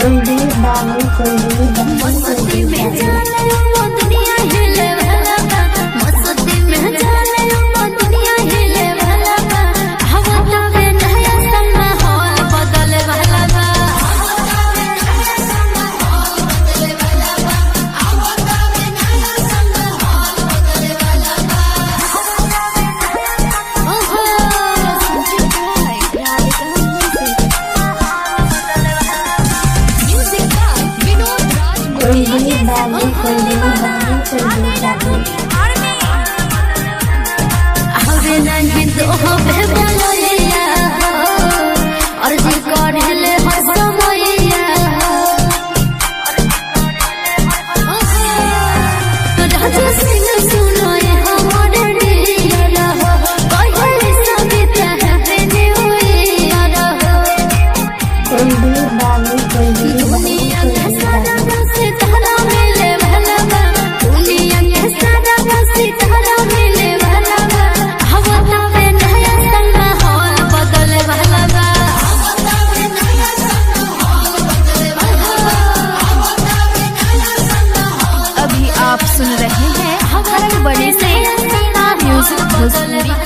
कुलदीप बाबू मस्ती में जाने वो दुनिया हिले भला बा, मस्ती में जाने वो दुनिया हिले भला बा, हवा तबे नया संग माहौल बदले भला बा, ओहो म्यूजिक का विनोद राज कुलदीप बाबू हवे नहीं तो हवे बोलैया और जी करले हसमैया तो राजा सिंह सुनो ये हमारे दिया हो कहले सविता है न्यूया हो कुलदीप बाबू दुनिया के सारा बसे तारा मिले भला बा, दुनिया के सारा बसे तारा मिले भला बा, हवा तबे नया संग माहौल बदले भला बा, अभी आप सुन रहे हैं हर बड़े से म्यूजिक भोजपुरी।